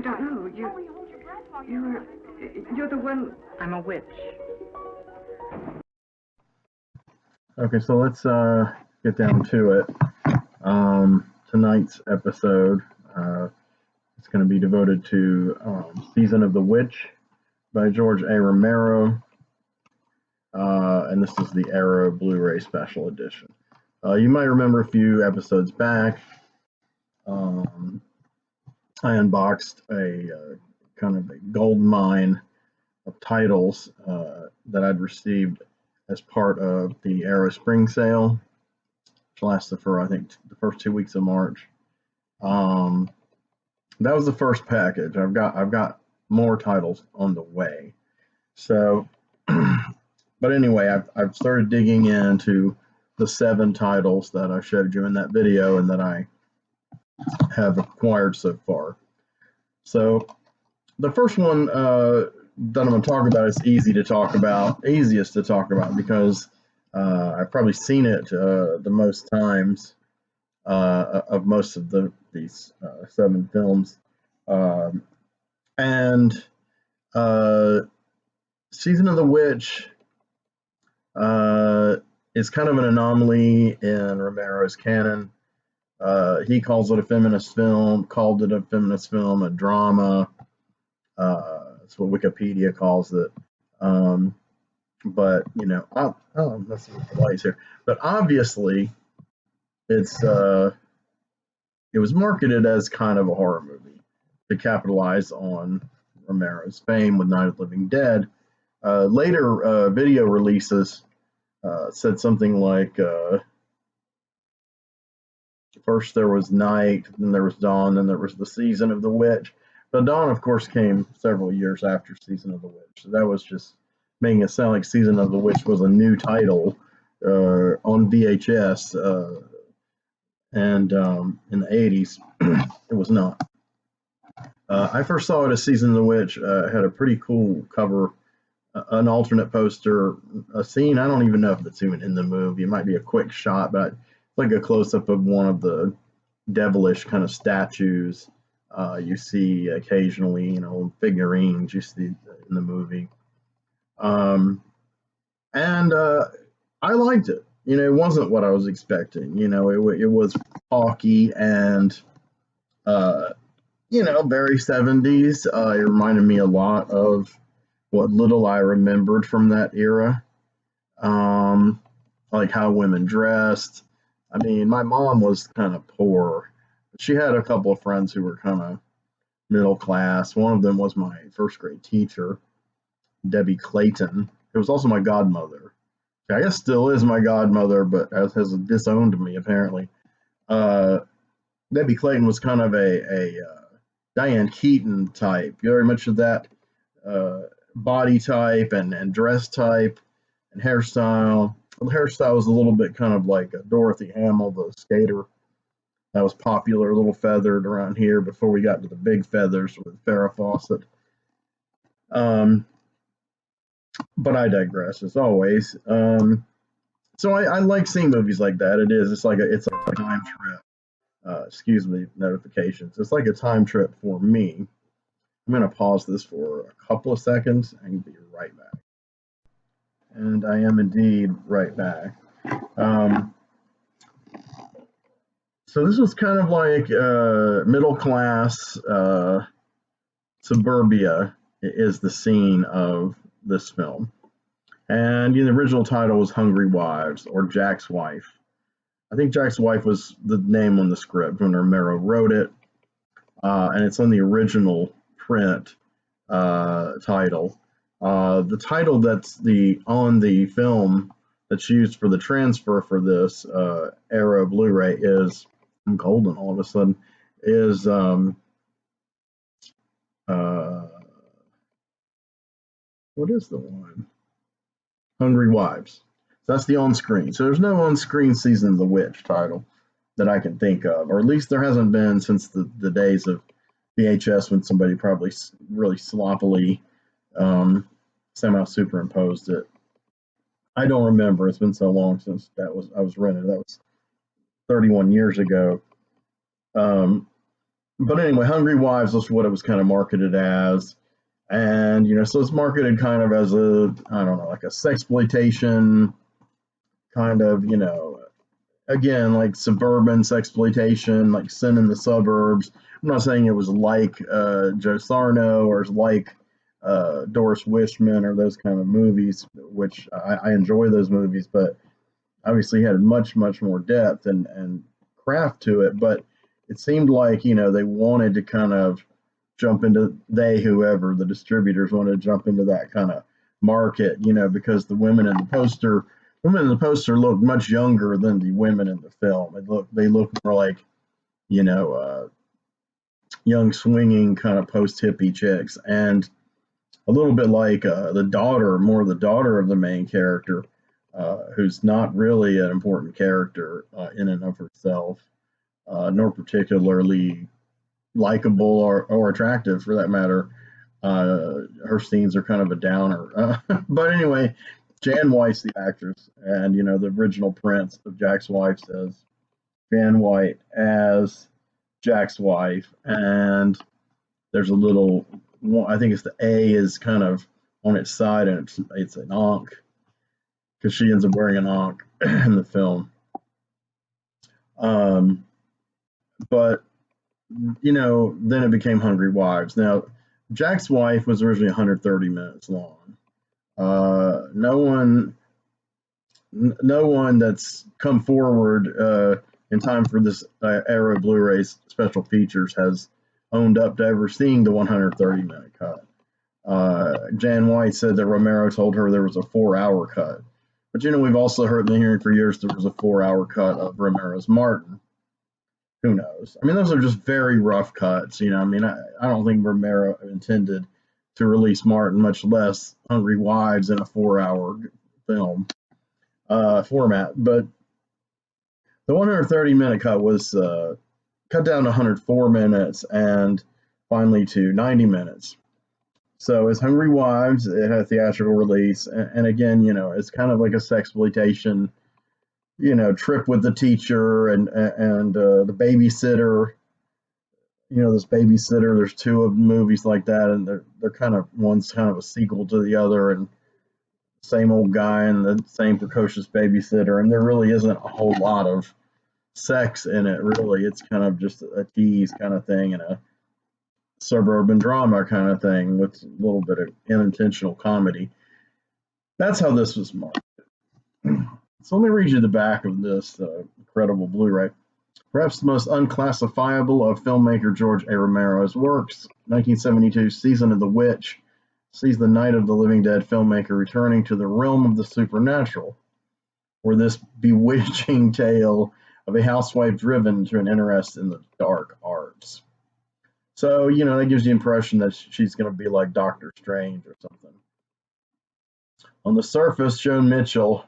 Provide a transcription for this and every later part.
don't know. You're the one. I'm a witch. Okay, so let's get down to it. Tonight's episode is going to be devoted to Season of the Witch by George A. Romero, and this is the Arrow Blu-ray Special Edition. You might remember a few episodes back, I unboxed a kind of a gold mine of titles that I'd received as part of the Arrow Spring Sale, which lasted for, I think, the first 2 weeks of March. That was the first package. I've got more titles on the way. So, but anyway, I've started digging into the 7 titles that I showed you in that video and that I have acquired so far. So the first one that I'm going to talk about is easiest to talk about because I've probably seen it the most times of most of these 7 films. And Season of the Witch is kind of an anomaly in Romero's canon. He calls it a feminist film, called it a feminist film, a drama. That's what Wikipedia calls it. But, you know, that's the lights here. But obviously, it was marketed as kind of a horror movie to capitalize on Romero's fame with Night of the Living Dead. Later video releases said something like, first there was Night, then there was Dawn, then there was the Season of the Witch. But Dawn, of course, came several years after Season of the Witch. So that was just making it sound like Season of the Witch was a new title on VHS. And in the 80s, it was not. I first saw it as Season of the Witch. Had a pretty cool cover, an alternate poster, a scene. I don't even know if it's even in the movie. It might be a quick shot, but like a close-up of one of the devilish kind of statues you see occasionally, you know, figurines you see in the movie. And I liked it. You know, it wasn't what I was expecting. You know, it was talky and, you know, very 70s. It reminded me a lot of what little I remembered from that era. Like how women dressed. I mean, my mom was kind of poor. She had a couple of friends who were kind of middle class. One of them was my first grade teacher, Debbie Clayton. It was also my godmother. I guess still is my godmother, but has disowned me apparently. Debbie Clayton was kind of a Diane Keaton type. Very much of that body type and dress type and hairstyle. The hairstyle was a little bit kind of like Dorothy Hamill, the skater. That was popular, a little feathered around here before we got to the big feathers with Farrah Fawcett. But I digress, as always. So I like seeing movies like that. It's like a time trip. Excuse me, notifications. It's like a time trip for me. I'm going to pause this for a couple of seconds and be right back. And I am indeed right back. So this was kind of like middle class suburbia is the scene of this film. And the original title was Hungry Wives or Jack's Wife. I think Jack's Wife was the name on the script when Romero wrote it. And it's on the original print title. The title that's on the film that's used for the transfer for this Arrow Blu-ray is, I'm golden all of a sudden, is what is the one? Hungry Wives. That's the on-screen. So there's no on-screen Season of the Witch title that I can think of, or at least there hasn't been since the days of VHS when somebody probably really sloppily semi-superimposed it. I don't remember. It's been so long since I was rented. That was 31 years ago. But anyway, Hungry Wives was what it was kind of marketed as. And, so it's marketed kind of as a, I don't know, like a sexploitation kind of, again, like suburban sexploitation, like Sin in the Suburbs. I'm not saying it was like Joe Sarno or like Doris Wishman or those kind of movies, which I enjoy those movies, but obviously had much, much more depth and craft to it. But it seemed like, they wanted to kind of jump into, whoever, the distributors wanted to jump into that kind of market, because the women in the poster looked much younger than the women in the film. They looked more like, you know, young swinging kind of post hippie chicks, and a little bit like the daughter of the main character, who's not really an important character in and of herself, nor particularly likable or attractive for that matter. Her scenes are kind of a downer. But anyway, Jan White's the actress, and the original prints of Jack's wife says Jan White as Jack's wife, and there's a little, I think it's the A is kind of on its side, and it's an ankh because she ends up wearing an ankh in the film. Um, but then it became Hungry Wives. Now, Jack's wife was originally 130 minutes long. No one, no one that's come forward in time for this era of Blu-ray special features has owned up to ever seeing the 130-minute cut. Jan White said that Romero told her there was a 4-hour cut. But we've also been hearing for years there was a 4-hour cut of Romero's Martin. Who knows? I mean, those are just very rough cuts. I mean, I don't think Romero intended to release Martin, much less Hungry Wives, in a 4-hour film format. But the 130-minute cut was cut down to 104 minutes and finally to 90 minutes. So as Hungry Wives, it had a theatrical release, and again, it's kind of like a sexploitation, trip with the teacher and the babysitter. This babysitter. There's two of movies like that, and they're kind of, one's kind of a sequel to the other, and same old guy and the same precocious babysitter, and there really isn't a whole lot of sex in it. Really, it's kind of just a tease kind of thing and a suburban drama kind of thing with a little bit of unintentional comedy. That's how this was marketed. So let me read you the back of this incredible Blu-ray. Perhaps the most unclassifiable of filmmaker George A. Romero's works, 1972 Season of the Witch sees the Night of the Living Dead filmmaker returning to the realm of the supernatural, where this bewitching tale of a housewife driven to an interest in the dark arts. So, that gives you the impression that she's going to be like Doctor Strange or something. On the surface, Joan Mitchell,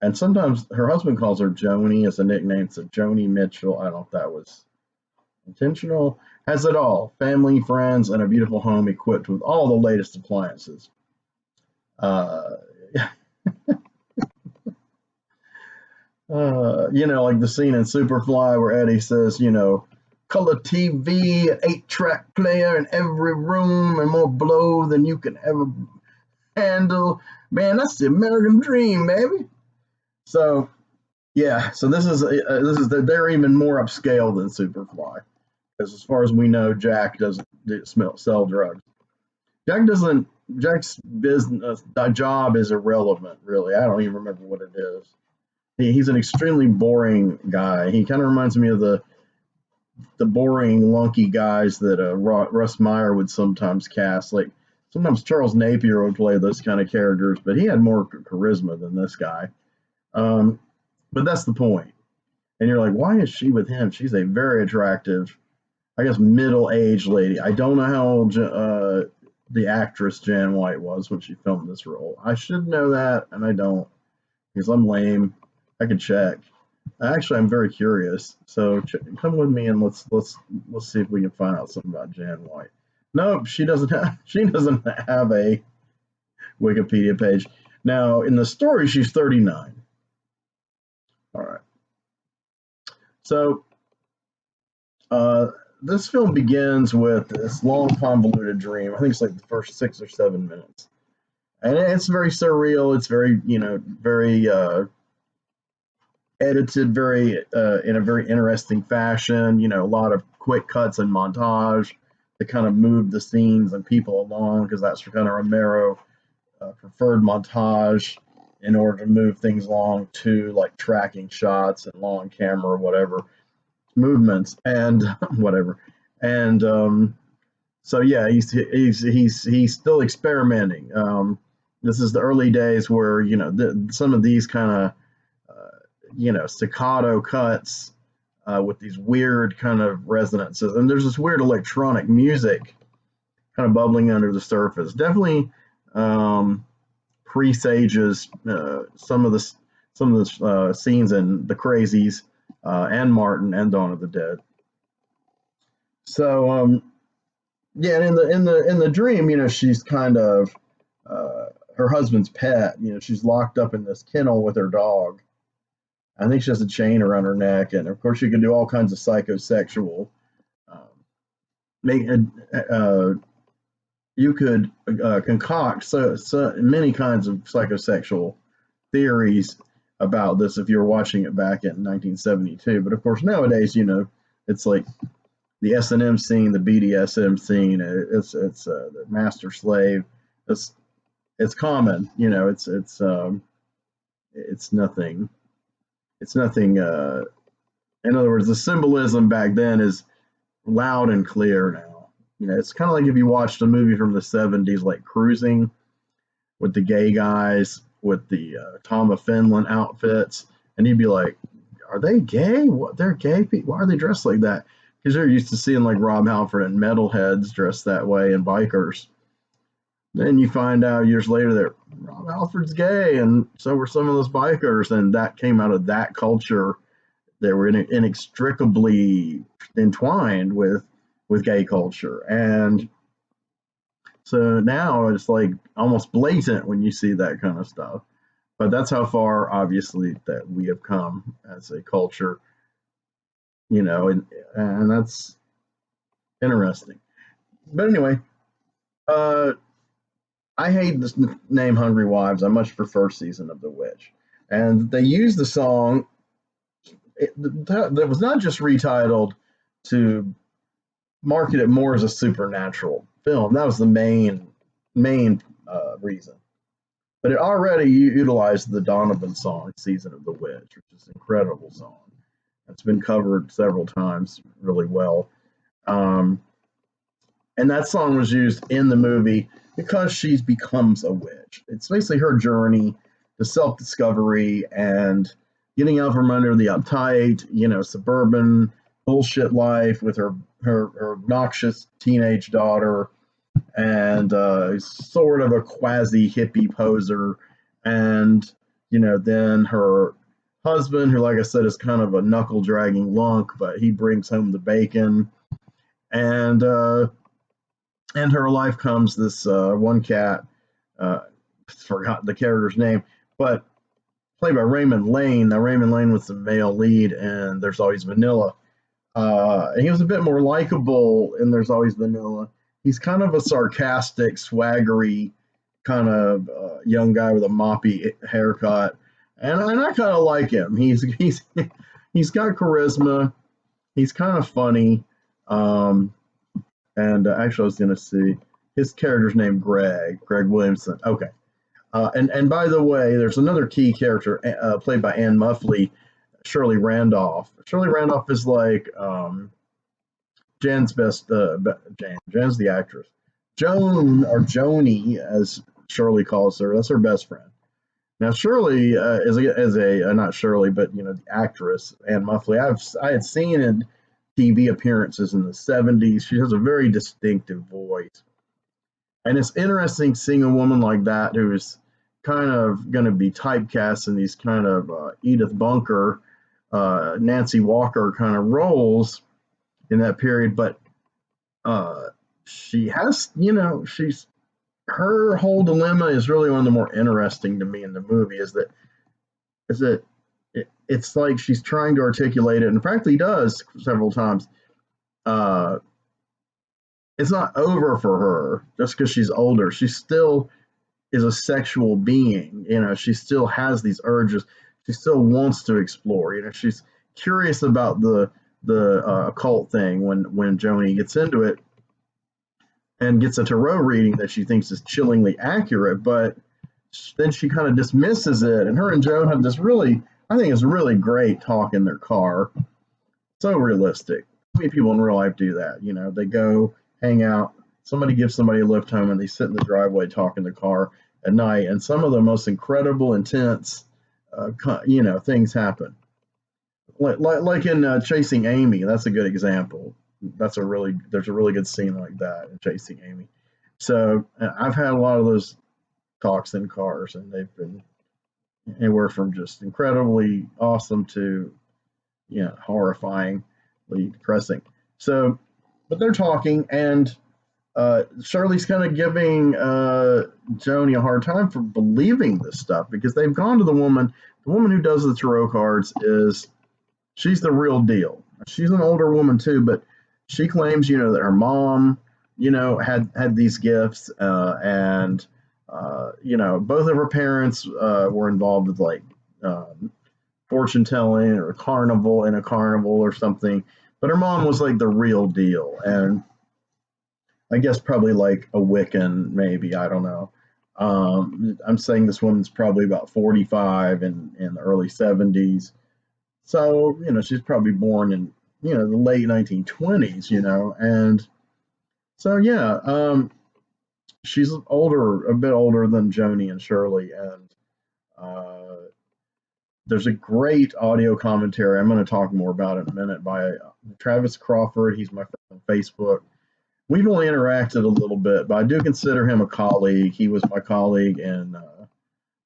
and sometimes her husband calls her Joni as a nickname, so Joni Mitchell, I don't know if that was intentional, has it all: family, friends, and a beautiful home equipped with all the latest appliances. Like the scene in Superfly where Eddie says, color TV, an 8-track player in every room, and more blow than you can ever handle. Man, that's the American dream, baby. So, yeah. So this is they're even more upscale than Superfly, because as far as we know, Jack doesn't sell drugs. Jack's business job is irrelevant, really. I don't even remember what it is. He's an extremely boring guy. He kind of reminds me of the boring, lunky guys that Russ Meyer would sometimes cast. Like sometimes Charles Napier would play those kind of characters, but he had more charisma than this guy. But that's the point. And you're like, why is she with him? She's a very attractive, I guess, middle-aged lady. I don't know how old the actress Jan White was when she filmed this role. I should know that, and I don't, because I'm lame. I could check. Actually, I'm very curious. So come with me and let's see if we can find out something about Jan White. Nope, she doesn't have a Wikipedia page. Now, in the story, she's 39. All right. So this film begins with this long convoluted dream. I think it's like the first 6 or 7 minutes, and it's very surreal. It's very, very edited, very in a very interesting fashion. A lot of quick cuts and montage to kind of move the scenes and people along, because that's kind of Romero preferred montage in order to move things along, to like tracking shots and long camera or whatever movements and whatever. And so yeah, he's still experimenting. This is the early days where some of these kind of staccato cuts with these weird kind of resonances, and there's this weird electronic music kind of bubbling under the surface. Definitely presages some of the scenes in The Crazies and Martin and Dawn of the Dead. So yeah, and in the dream, she's kind of her husband's pet. She's locked up in this kennel with her dog. I think she has a chain around her neck, and of course, she can do all kinds of psychosexual. Um, make You could concoct so many kinds of psychosexual theories about this if you were watching it back in 1972. But of course, nowadays, it's like the S&M scene, the BDSM scene. It's the master slave. It's common. It's nothing. It's nothing. In other words, the symbolism back then is loud and clear now. It's kind of like if you watched a movie from the 70s, like Cruising, with the gay guys with the Tom of Finland outfits, and you'd be like, "Are they gay? What? They're gay people? Why are they dressed like that?" Because you're used to seeing like Rob Halford and metalheads dressed that way and bikers. Then you find out years later that Rob Halford's gay, and so were some of those bikers, and that came out of that culture. They were inextricably entwined with gay culture, and so now it's like almost blatant when you see that kind of stuff. But that's how far, obviously, that we have come as a culture, and that's interesting. But anyway, uh, I hate this name Hungry Wives. I much prefer Season of the Witch. And they used the song, that was not just retitled to market it more as a supernatural film. That was the main reason. But it already utilized the Donovan song, Season of the Witch, which is an incredible song. It's been covered several times really well. And that song was used in the movie because she becomes a witch. It's basically her journey to self-discovery and getting out from under the uptight, suburban bullshit life with her obnoxious teenage daughter, and sort of a quasi hippie poser, and then her husband, who, like I said, is kind of a knuckle dragging lunk, but he brings home the bacon, and her life comes this one cat, forgot the character's name, but played by Raymond Laine. Now, Raymond Laine was the male lead, and There's Always Vanilla. And he was a bit more likable in There's Always Vanilla. He's kind of a sarcastic, swaggery kind of young guy with a moppy haircut, and I kind of like him. He's got charisma. He's kind of funny. And actually, I was going to see his character's name, Greg Williamson. Okay. And by the way, there's another key character played by Anne Muffly, Shirley Randolph. Shirley Randolph is like Jan's best. Jan's the actress. Joan, or Joni, as Shirley calls her, that's her best friend. Now, Shirley is a not Shirley, but the actress Anne Muffly. I had seen in TV appearances in the 70s. She has a very distinctive voice, and it's interesting seeing a woman like that who's kind of going to be typecast in these kind of Edith Bunker, Nancy Walker kind of roles in that period. But she has, her whole dilemma is really one of the more interesting to me in the movie. Is that it's like she's trying to articulate it, and practically does several times. uh, it's not over for her just because she's older. She still is a sexual being. She still has these urges. She still wants to explore. She's curious about the occult thing when Joni gets into it and gets a tarot reading that she thinks is chillingly accurate, but then she kind of dismisses it. And her and Joan have this really, I think it's really great talk in their car. So realistic. How many people in real life do that? They go hang out, somebody gives somebody a lift home, and they sit in the driveway talking in the car at night. And some of the most incredible, intense, things happen. Like in Chasing Amy, that's a good example. There's a really good scene like that in Chasing Amy. So I've had a lot of those talks in cars, and they've been anywhere from just incredibly awesome to horrifyingly depressing. So, but they're talking, and Shirley's kind of giving Joni a hard time for believing this stuff because they've gone to the woman. The woman who does the tarot cards she's the real deal. She's an older woman too, but she claims, that her mom, had these gifts, and both of her parents were involved with like fortune telling or a carnival or something. But her mom was like the real deal, and I guess probably like a Wiccan, maybe, I don't know. I'm saying this woman's probably about 45 in the early 70s. So, she's probably born in, the late 1920s, and so, yeah, she's a bit older than Joni and Shirley, and there's a great audio commentary. I'm going to talk more about it in a minute by Travis Crawford. He's my friend on Facebook. We've only interacted a little bit, but I do consider him a colleague. He was my colleague in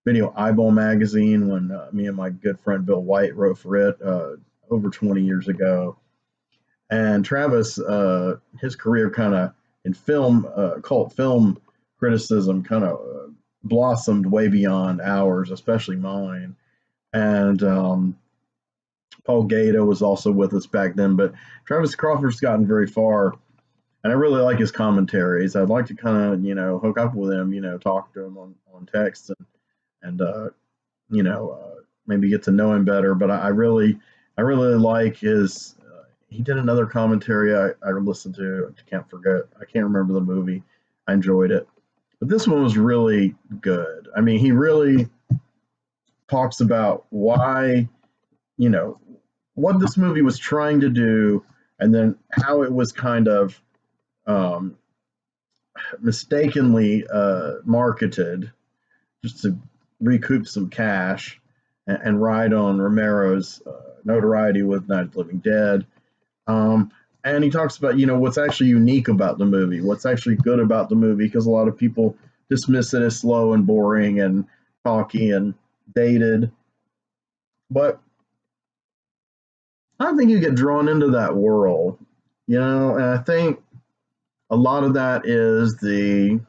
Video Eyeball magazine when me and my good friend Bill White wrote for it over 20 years ago. And Travis, his career kind of in film, cult film criticism, kind of blossomed way beyond ours, especially mine. And Paul Gaeta was also with us back then, but Travis Crawford's gotten very far, and I really like his commentaries. I'd like to kind of, hook up with him, talk to him on text and maybe get to know him better. But I really like his. He did another commentary I listened to. I can't remember the movie. I enjoyed it, but this one was really good. I mean, he really talks about why, what this movie was trying to do, and then how it was kind of mistakenly marketed just to recoup some cash and ride on Romero's notoriety with Night of the Living Dead. And he talks about, what's actually unique about the movie, what's actually good about the movie, because a lot of people dismiss it as slow and boring and talky and dated. But I think you get drawn into that world, and I think a lot of that is the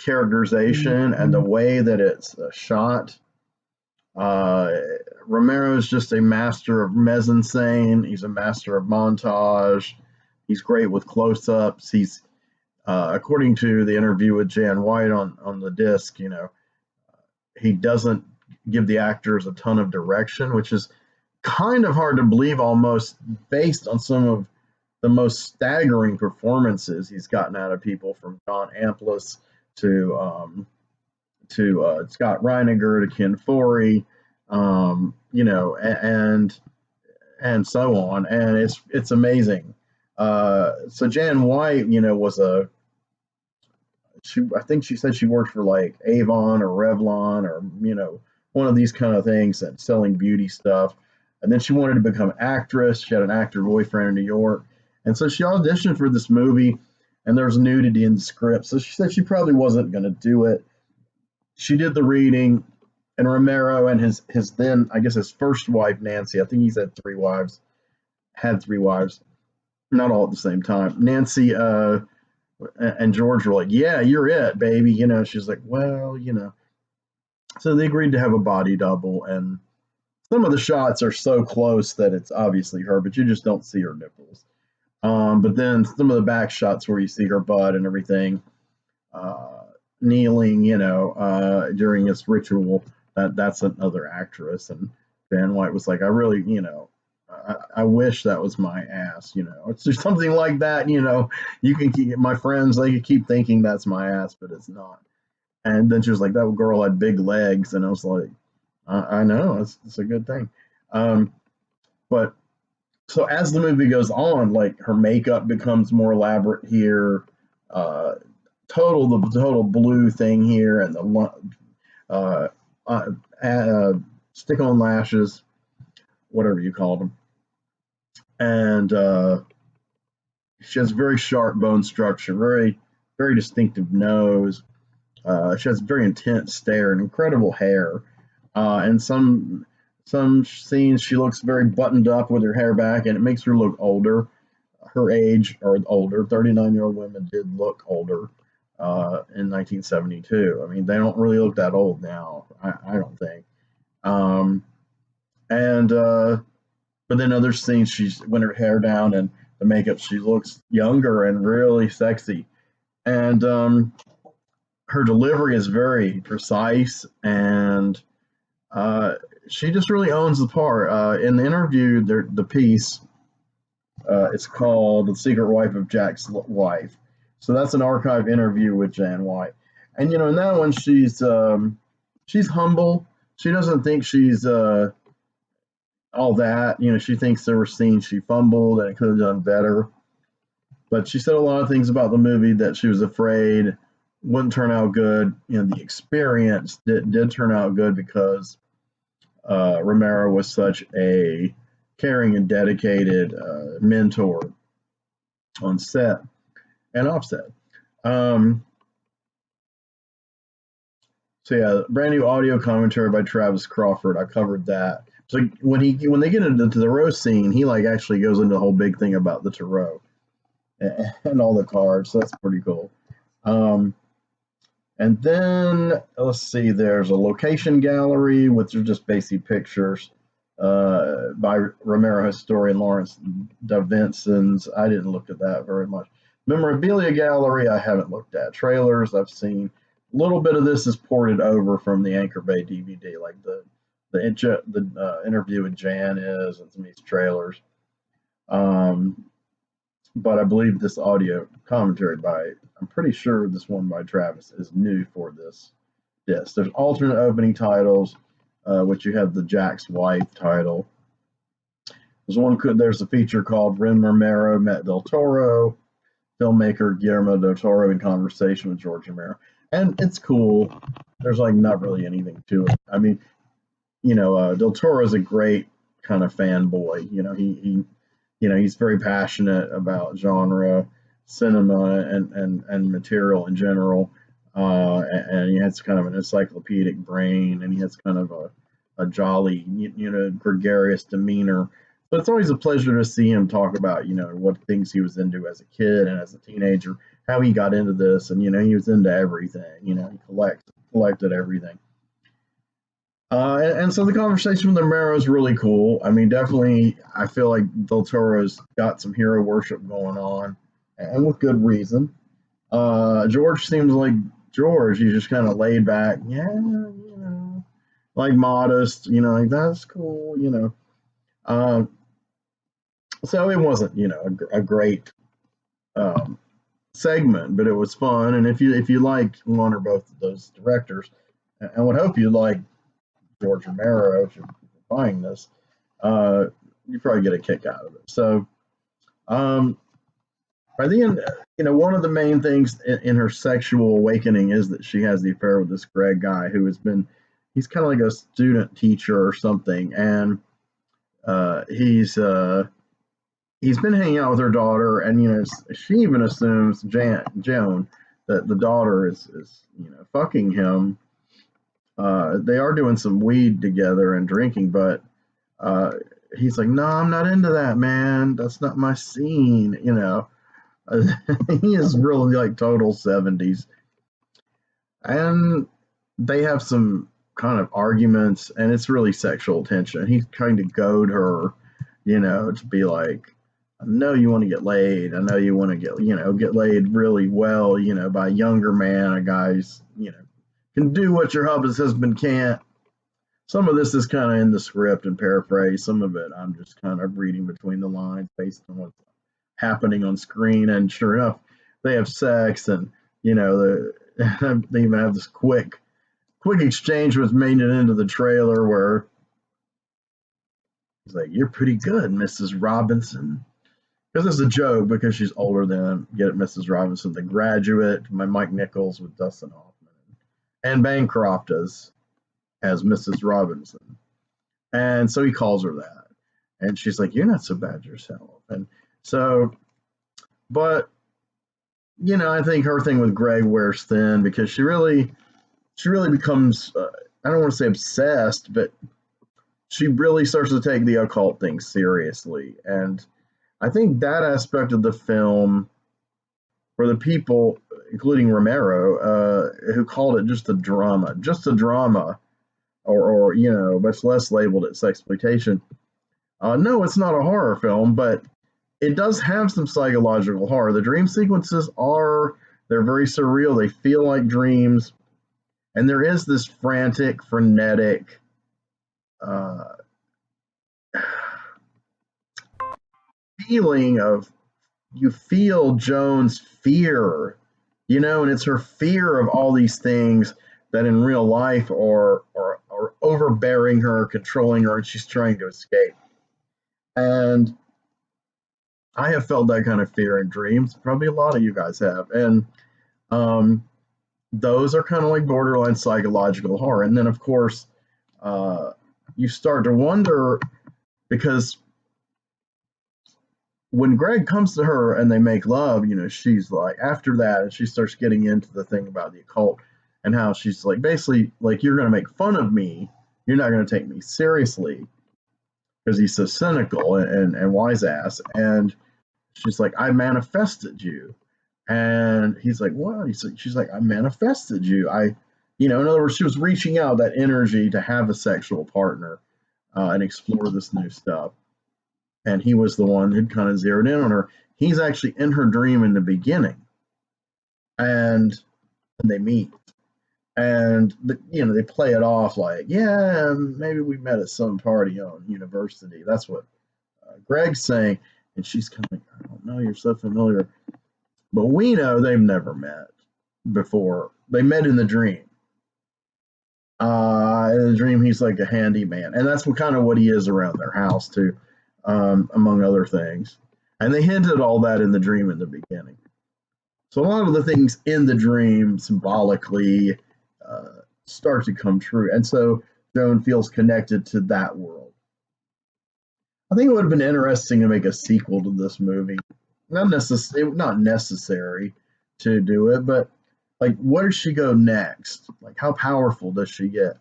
characterization and the way that it's shot. Romero is just a master of mise-en-scène. He's a master of montage. He's great with close-ups. He's, according to the interview with Jan White on the disc, he doesn't give the actors a ton of direction, which is kind of hard to believe almost based on some of the most staggering performances he's gotten out of people, from John Amplas to Scott Reiniger to Ken Foree, and so on. And it's amazing. So Jan White, I think she said she worked for like Avon or Revlon or, one of these kind of things and selling beauty stuff. And then she wanted to become an actress. She had an actor boyfriend in New York. And so she auditioned for this movie, and there's nudity in the script. So she said she probably wasn't going to do it. She did the reading, and Romero and his then, I guess, his first wife, Nancy, I think he's had three wives, not all at the same time. Nancy and George were like, yeah, you're it, baby. She's like, well. So they agreed to have a body double, and some of the shots are so close that it's obviously her, but you just don't see her nipples. But then some of the back shots where you see her butt and everything, uh, kneeling, during this ritual, that's another actress. And Van White was like, I really, I wish that was my ass, It's just something like that, You can keep my friends, they could keep thinking that's my ass, but it's not. And then she was like, that girl had big legs, and I was like, I know, it's a good thing. But so as the movie goes on, like her makeup becomes more elaborate here. Uh, the total blue thing here, and the uh, uh, uh, stick-on lashes, whatever you call them, and she has very sharp bone structure, very distinctive nose. She has very intense stare and incredible hair. And some scenes she looks very buttoned up with her hair back, and it makes her look older. Her age or older. 39-year-old women did look older in 1972. I mean, they don't really look that old now. I don't think. Um, and But then other scenes, she's when her hair down and the makeup, she looks younger and really sexy. And her delivery is very precise, and uh, she just really owns the part. In the interview, the piece, it's called "The Secret Wife of Jack's Wife." So that's an archive interview with Jan White, and in that one, she's humble. She doesn't think she's all that. She thinks there were scenes she fumbled and it could have done better. But she said a lot of things about the movie that she was afraid wouldn't turn out good. The experience did turn out good because Romero was such a caring and dedicated mentor on set and offset. So yeah, brand new audio commentary by Travis Crawford. I covered that. So when they get into the Tarot scene, he like actually goes into the whole big thing about the Tarot and all the cards. So that's pretty cool. And then let's see, there's a location gallery, which are just basic pictures by Romero historian Lawrence Da Vincent's. I didn't look at that very much. Memorabilia gallery, I haven't looked at. Trailers, I've seen. A little bit of this is ported over from the Anchor Bay DVD, like the interview with Jan is, and some of these trailers. But I believe this audio commentary I'm pretty sure this one by Travis is new for this disc. There's alternate opening titles, which you have the Jack's Wife title. There's a feature called Ren Romero Met Del Toro, filmmaker Guillermo del Toro in conversation with George Romero. And it's cool. There's like not really anything to it. I mean, Del Toro is a great kind of fanboy. He's very passionate about genre, cinema, and material in general. And he has kind of an encyclopedic brain, and he has kind of a jolly, gregarious demeanor. But it's always a pleasure to see him talk about, what things he was into as a kid and as a teenager, how he got into this, and he was into everything. He collected everything. And so the conversation with Romero is really cool. I mean, definitely, I feel like Del Toro's got some hero worship going on, and with good reason. George seems like George. He's just kind of laid back, like modest, like that's cool. So it wasn't, a great segment, but it was fun. And if you like one or both of those directors, and would hope you like George Romero, if you're buying this, you probably get a kick out of it. So, by the end, one of the main things in her sexual awakening is that she has the affair with this Greg guy who he's kind of like a student teacher or something, and he's been hanging out with her daughter, and she even assumes Joan that the daughter is fucking him. They are doing some weed together and drinking, but he's like, no, I'm not into that, man. That's not my scene, He is really like total 70s. And they have some kind of arguments, and it's really sexual tension. He's trying to goad her, to be like, I know you want to get laid. I know you want to get laid really well, by a younger man, a guy's, can do what your husband can't. Some of this is kind of in the script and paraphrase. Some of it I'm just kind of reading between the lines based on what's happening on screen. And sure enough, they have sex, and they even have this quick exchange was made it into the trailer where he's like, "You're pretty good, Mrs. Robinson," because it's a joke because she's older than get it, Mrs. Robinson, The Graduate, by Mike Nichols with Dustin Hoffman, and Bancroft as Mrs. Robinson, and so he calls her that, and she's like, "You're not so bad yourself," and so, but I think her thing with Greg wears thin because she really becomes, I don't want to say obsessed, but she really starts to take the occult thing seriously. And I think that aspect of the film, for the people, including Romero, who called it just a drama, or much less labeled it sexploitation. No, it's not a horror film, but it does have some psychological horror. The dream sequences they're very surreal. They feel like dreams. And there is this frantic, frenetic feeling of, you feel Joan's fear, and it's her fear of all these things that in real life are overbearing her, controlling her, and she's trying to escape. And I have felt that kind of fear in dreams. Probably a lot of you guys have. And those are kind of like borderline psychological horror. And then, of course, you start to wonder, because when Greg comes to her and they make love, she's like, after that, and she starts getting into the thing about the occult and how she's like, basically, like, you're going to make fun of me. You're not going to take me seriously because he's so cynical and wise ass. And she's like, I manifested you. And he's like, what? She's like, I manifested you. in other words, she was reaching out that energy to have a sexual partner and explore this new stuff. And he was the one who kind of zeroed in on her. He's actually in her dream in the beginning, and they meet, and they play it off like, yeah, maybe we met at some party on university. That's what Greg's saying, and she's kind of like, I don't know, you're so familiar, but we know they've never met before. They met in the dream. In the dream, he's like a handyman, and that's what he is around their house too, among other things. And they hinted all that in the dream in the beginning. So a lot of the things in the dream symbolically start to come true, and so Joan feels connected to that world. I think it would have been interesting to make a sequel to this movie. Not necessary to do it, but like, where does she go next? Like, how powerful does she get?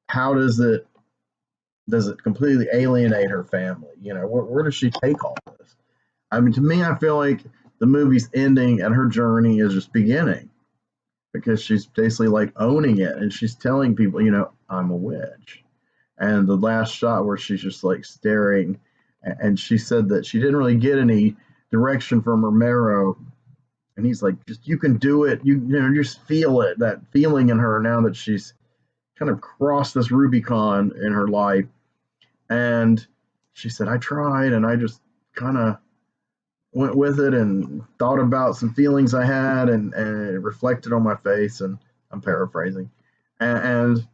How does it completely alienate her family? Where does she take all this? I mean, to me, I feel like the movie's ending and her journey is just beginning, because she's basically like owning it, and she's telling people, I'm a witch. And the last shot where she's just like staring, and she said that she didn't really get any direction from Romero, and he's like, just, you can do it. You just feel it, that feeling in her now that she's kind of crossed this Rubicon in her life. And she said, I tried, and I just kind of went with it and thought about some feelings I had, and it reflected on my face, and I'm paraphrasing. And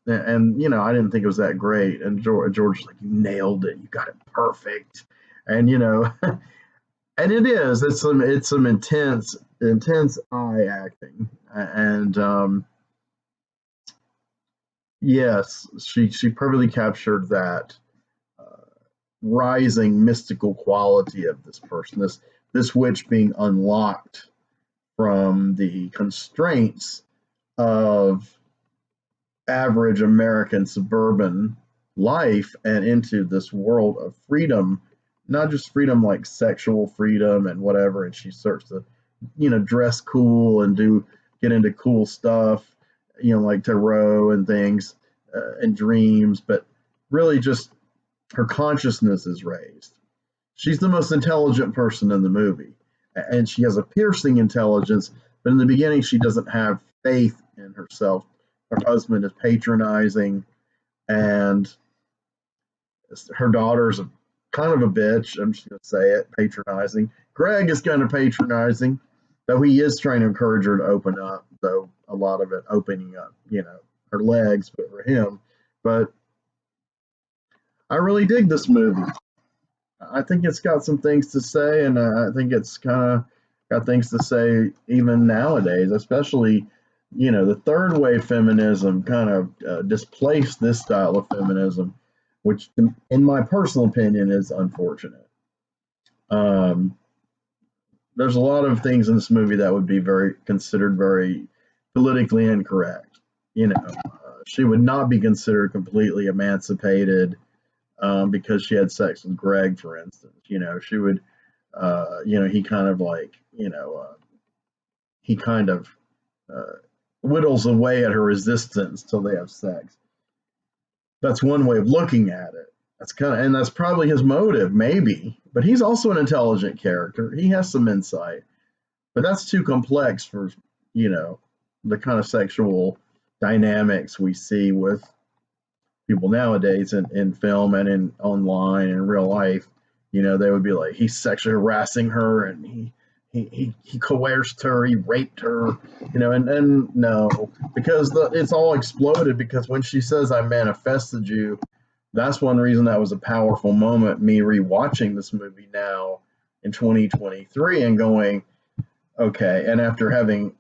I didn't think it was that great. And George's like, you nailed it. You got it perfect. And, and it is. It's some intense eye acting. And yes, she perfectly captured that rising mystical quality of this person, this witch being unlocked from the constraints of average American suburban life and into this world of freedom, not just freedom like sexual freedom and whatever. And she starts to, dress cool and get into cool stuff, like tarot and things and dreams, but really just her consciousness is raised. She's the most intelligent person in the movie, and she has a piercing intelligence. But in the beginning, she doesn't have faith in herself. Her husband is patronizing, and her daughter's kind of a bitch. I'm just going to say it, patronizing. Greg is kind of patronizing, though he is trying to encourage her to open up, though a lot of it opening up, her legs, but for him. But I really dig this movie. I think it's got some things to say, and I think it's kind of got things to say even nowadays, especially, the third wave feminism kind of displaced this style of feminism, which, in my personal opinion, is unfortunate. Um, there's a lot of things in this movie that would be considered very politically incorrect. She would not be considered completely emancipated because she had sex with Greg, for instance. She would, he kind of like, he kind of whittles away at her resistance till they have sex. That's one way of looking at it. And that's probably his motive, maybe. But he's also an intelligent character. He has some insight, but that's too complex for, the kind of sexual dynamics we see with people nowadays in film and in online and in real life. They would be like, he's sexually harassing her, and he coerced her, he raped her, and no, because it's all exploded, because when she says, I manifested you, that's one reason that was a powerful moment, me rewatching this movie now in 2023 and going, okay, and after having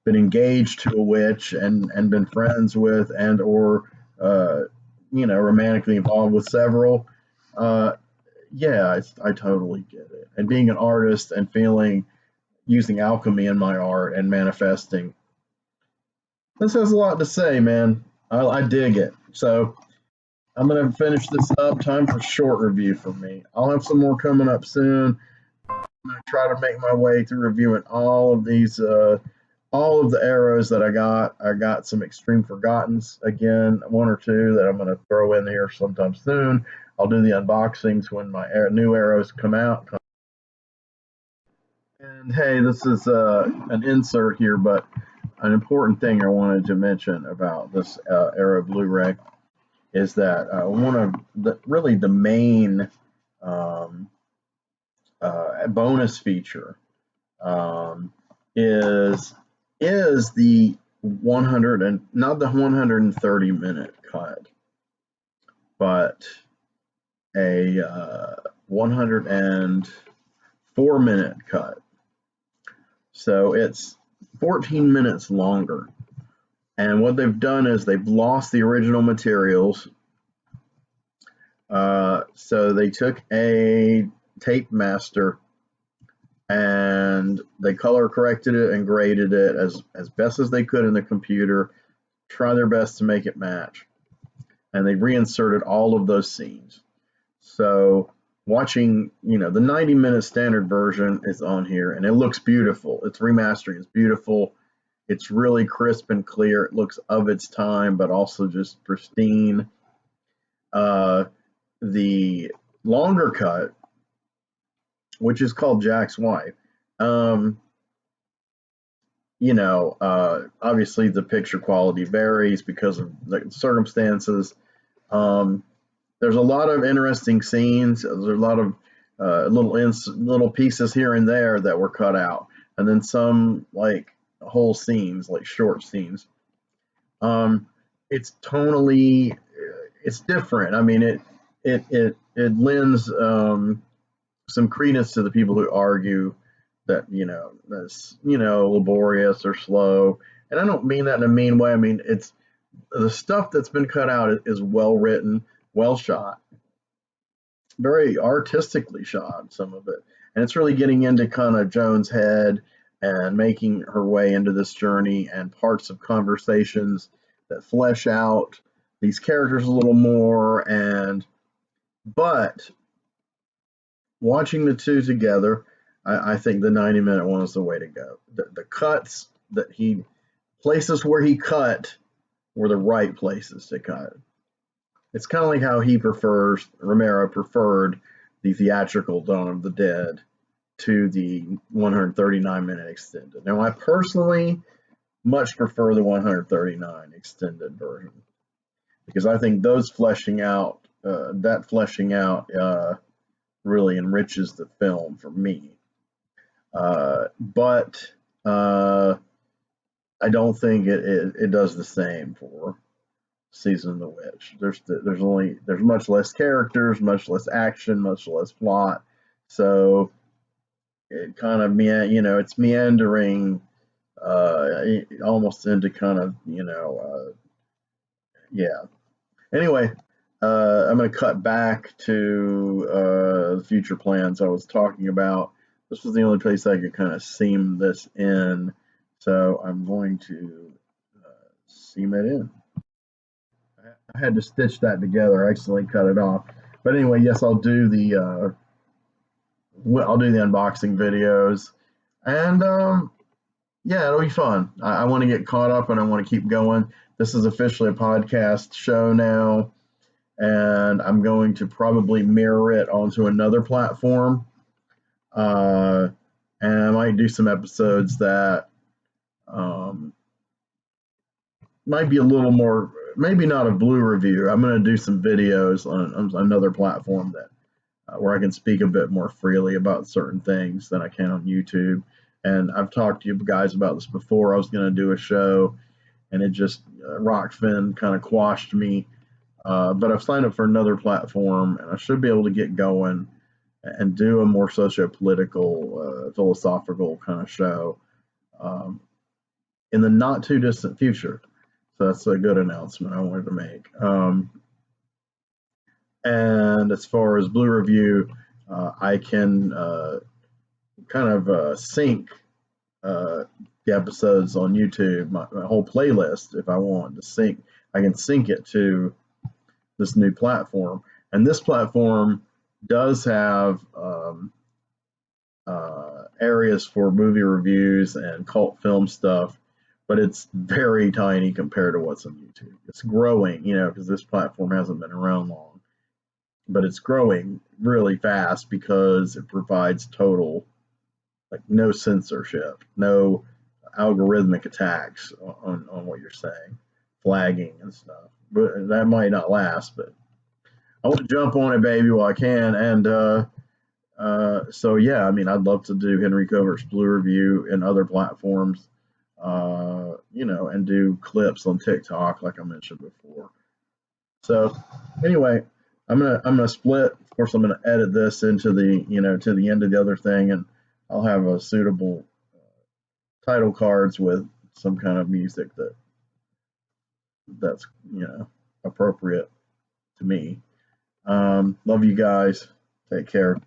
been engaged to a witch and been friends with and or romantically involved with several, yeah, I totally get it. And being an artist and using alchemy in my art and manifesting, this has a lot to say, man. I dig it. So I'm going to finish this up. Time for short review for me. I'll have some more coming up soon. I'm going to try to make my way through reviewing all of these, all of the arrows that I got. I got some Extreme Forgottens again, one or two that I'm going to throw in here sometime soon. I'll do the unboxings when my new arrows come out. And hey, this is an insert here, but an important thing I wanted to mention about this Arrow Blu-ray is that one of the main bonus feature is the 100 and not the 130-minute cut, but a 104-minute cut. So it's 14 minutes longer. And what they've done is they've lost the original materials. So they took a tape master and they color corrected it and graded it as best as they could in the computer, try their best to make it match. And they reinserted all of those scenes. So watching, the 90-minute standard version is on here, and it looks beautiful. It's remastering. It's beautiful. It's really crisp and clear. It looks of its time, but also just pristine. The longer cut, which is called Jack's Wife, obviously the picture quality varies because of the circumstances. There's a lot of interesting scenes. There's a lot of little pieces here and there that were cut out, and then some like whole scenes, like short scenes. It's tonally, it's different. I mean, it lends some credence to the people who argue that that's laborious or slow, and I don't mean that in a mean way. I mean, it's the stuff that's been cut out is well written, well shot, very artistically shot, some of it, and it's really getting into kind of Joan's head and making her way into this journey and parts of conversations that flesh out these characters a little more. But watching the two together, I think the 90-minute one is the way to go. The cuts that he places where he cut were the right places to cut. It's kind of like how Romero preferred the theatrical Dawn of the Dead to the 139-minute extended. Now, I personally much prefer the 139 extended version because I think those fleshing out really enriches the film for me. But I don't think it does the same for Season of the Witch. There's much less characters, much less action, much less plot. So it kind of it's meandering almost into kind of yeah. Anyway, I'm going to cut back to the future plans I was talking about. This was the only place I could kind of seam this in, so I'm going to seam it in. I had to stitch that together. I accidentally cut it off. But anyway, yes, I'll do the unboxing videos, and yeah, it'll be fun. I want to get caught up and I want to keep going. This is officially a podcast show now, and I'm going to probably mirror it onto another platform. And I might do some episodes that might be a little more, maybe not a blue review. I'm going to do some videos on another platform that where I can speak a bit more freely about certain things than I can on YouTube. And I've talked to you guys about this before. I was going to do a show, and it just Rockfin kind of quashed me. But I've signed up for another platform, and I should be able to get going and do a more socio-political, philosophical kind of show in the not too distant future. So that's a good announcement I wanted to make. And as far as Blue Review, I can kind of sync the episodes on YouTube, my whole playlist, if I want to sync. I can sync it to this new platform. And this platform does have areas for movie reviews and cult film stuff, but it's very tiny compared to what's on YouTube. It's growing, because this platform hasn't been around long, but it's growing really fast because it provides total, no censorship, no algorithmic attacks on what you're saying, flagging and stuff. But that might not last, but I want to jump on it, baby, while I can. And so, yeah, I'd love to do Henry Covert's Blue Review and other platforms, and do clips on TikTok, like I mentioned before. So, anyway, I'm gonna split. Of course, I'm gonna edit this into the to the end of the other thing, and I'll have a suitable title cards with some kind of music that's appropriate to me. Love you guys. Take care.